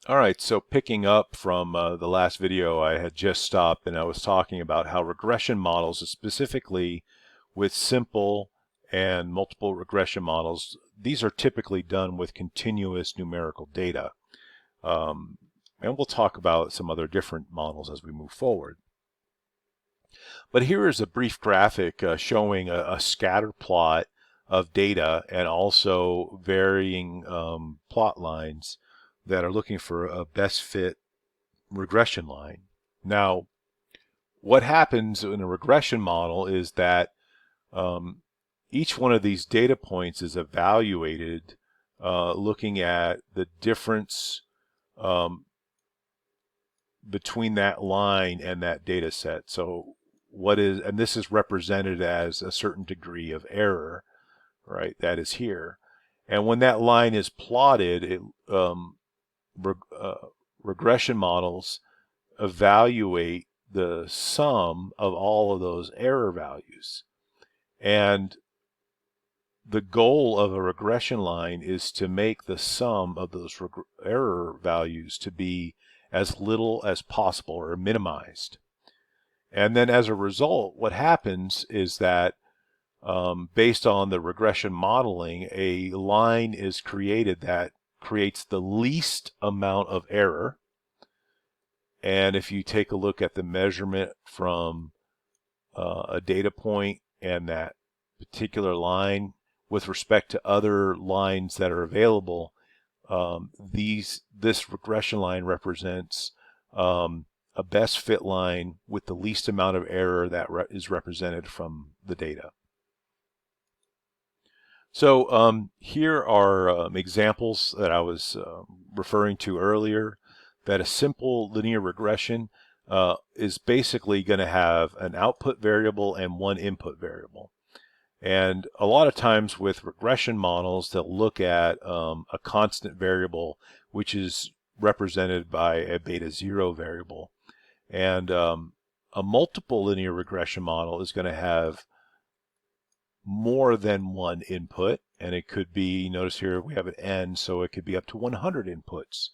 All right, so picking up from the last video, I had just stopped and I was talking about how regression models, specifically with simple and multiple regression models, these are typically done with continuous numerical data. And we'll talk about some other different models as we move forward. But here is a brief graphic showing a scatter plot of data and also varying plot lines that are looking for a best fit regression line. Now, what happens in a regression model is that each one of these data points is evaluated looking at the difference between that line and that data set. So and this is represented as a certain degree of error, right? That is here. And when that line is plotted, regression models evaluate the sum of all of those error values. And the goal of a regression line is to make the sum of those error values to be as little as possible or minimized. And then as a result, what happens is that based on the regression modeling, a line is created that creates the least amount of error. And if you take a look at the measurement from a data point and that particular line with respect to other lines that are available, this regression line represents a best fit line with the least amount of error that is represented from the data. So here are examples that I was referring to earlier, that a simple linear regression is basically going to have an output variable and one input variable. And a lot of times with regression models, they'll look at a constant variable, which is represented by a beta 0 variable. And a multiple linear regression model is going to have more than one input, and it could be, notice here we have an n, so it could be up to 100 inputs,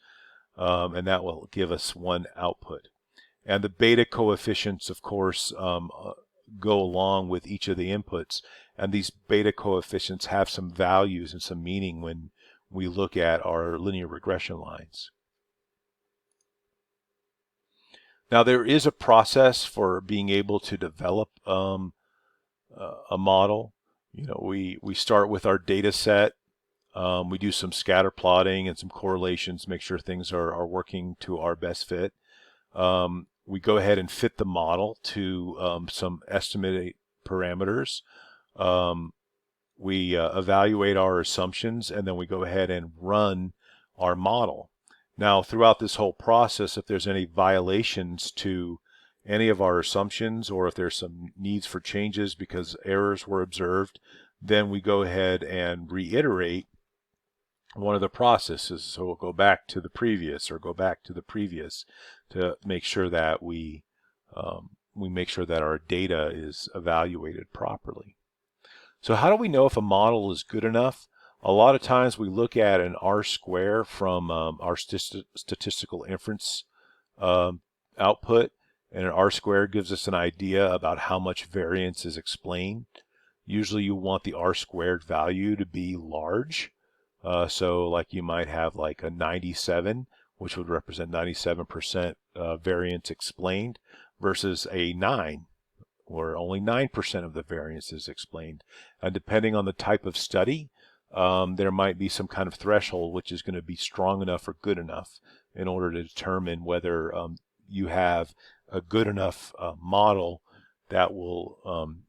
and that will give us one output. And the beta coefficients, of course, go along with each of the inputs, and these beta coefficients have some values and some meaning when we look at our linear regression lines. Now, there is a process for being able to develop a model. You know, we start with our data set. We do some scatter plotting and some correlations, make sure things are working to our best fit. We go ahead and fit the model to some estimated parameters. We evaluate our assumptions, and then we go ahead and run our model. Now, throughout this whole process, if there's any violations to any of our assumptions, or if there's some needs for changes because errors were observed, then we go ahead and reiterate one of the processes. So we'll go back to the previous, or go back to the previous, to make sure that we make sure that our data is evaluated properly. So how do we know if a model is good enough? A lot of times we look at an R-square from our statistical inference output, and an R-square gives us an idea about how much variance is explained. Usually you want the R-squared value to be large. So like you might have like a 97, which would represent 97% variance explained, versus a 9, where only 9% of the variance is explained. And depending on the type of study, there might be some kind of threshold which is going to be strong enough or good enough in order to determine whether you have a good enough model that will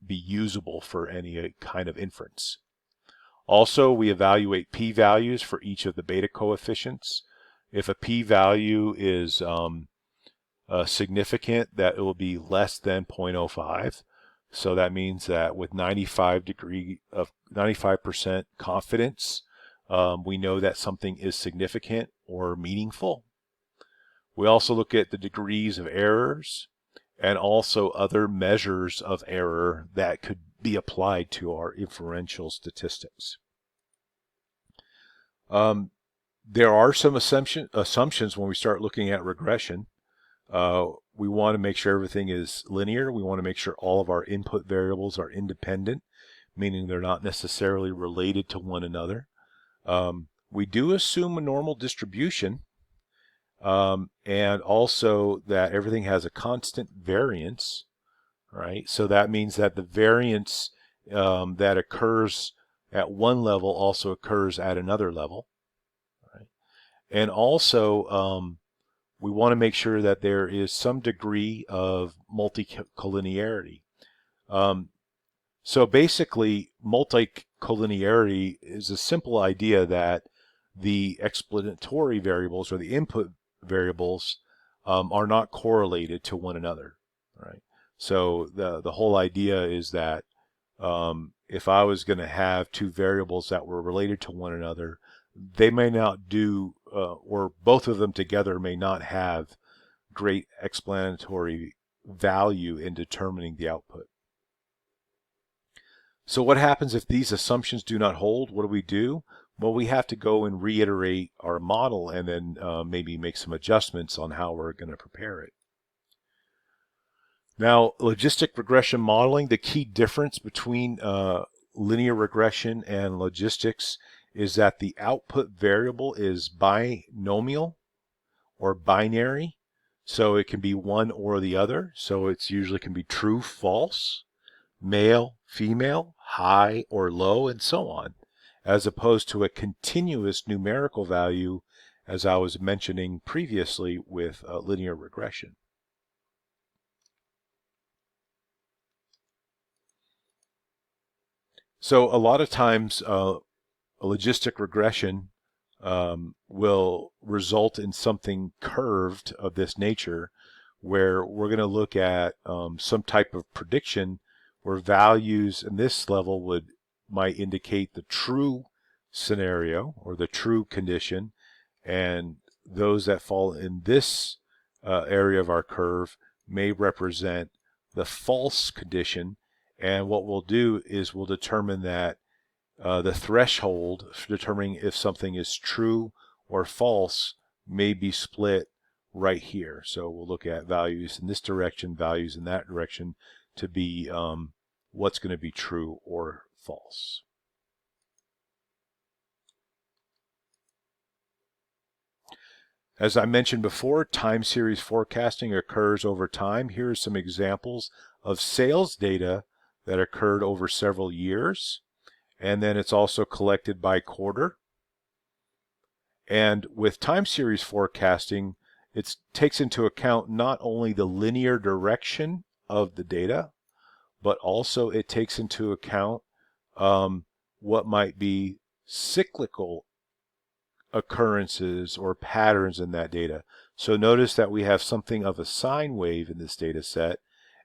be usable for any kind of inference. Also, we evaluate p-values for each of the beta coefficients. If a p-value is significant, that it will be less than 0.05. So that means that with 95% confidence, we know that something is significant or meaningful. We also look at the degrees of errors and also other measures of error that could be applied to our inferential statistics. There are some assumptions when we start looking at regression. We want to make sure everything is linear. We want to make sure all of our input variables are independent, meaning they're not necessarily related to one another. We do assume a normal distribution, and also that everything has a constant variance, right? So that means that the variance that occurs at one level also occurs at another level, right? And also, we want to make sure that there is some degree of multicollinearity. So basically, multicollinearity is a simple idea that the explanatory variables or the input variables are not correlated to one another, right? So the whole idea is that if I was going to have two variables that were related to one another, they may not do, or both of them together may not have great explanatory value in determining the output. So what happens if these assumptions do not hold? What do we do? Well, we have to go and reiterate our model and then maybe make some adjustments on how we're going to prepare it. Now, logistic regression modeling, the key difference between linear regression and logistics is that the output variable is binomial or binary. So it can be one or the other. So it's usually can be true, false, male, female, high or low, and so on, as opposed to a continuous numerical value, as I was mentioning previously with linear regression. So a lot of times a logistic regression will result in something curved of this nature, where we're going to look at some type of prediction where values in this level might indicate the true scenario or the true condition, and those that fall in this area of our curve may represent the false condition. And what we'll do is we'll determine that the threshold for determining if something is true or false may be split right here. So we'll look at values in this direction, values in that direction, to be what's going to be true or false. As I mentioned before, time series forecasting occurs over time. Here are some examples of sales data that occurred over several years. And then it's also collected by quarter. And with time series forecasting, it takes into account not only the linear direction of the data, but also it takes into account what might be cyclical occurrences or patterns in that data. So notice that we have something of a sine wave in this data set,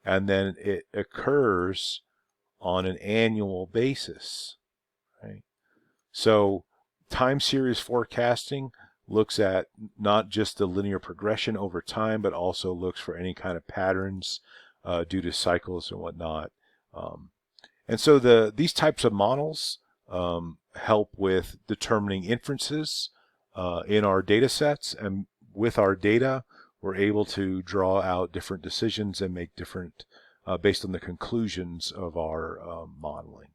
and then it occurs on an annual basis. Right? So time series forecasting looks at not just the linear progression over time, but also looks for any kind of patterns due to cycles and whatnot. And so these types of models help with determining inferences in our data sets, and with our data we're able to draw out different decisions and make different based on the conclusions of our modeling.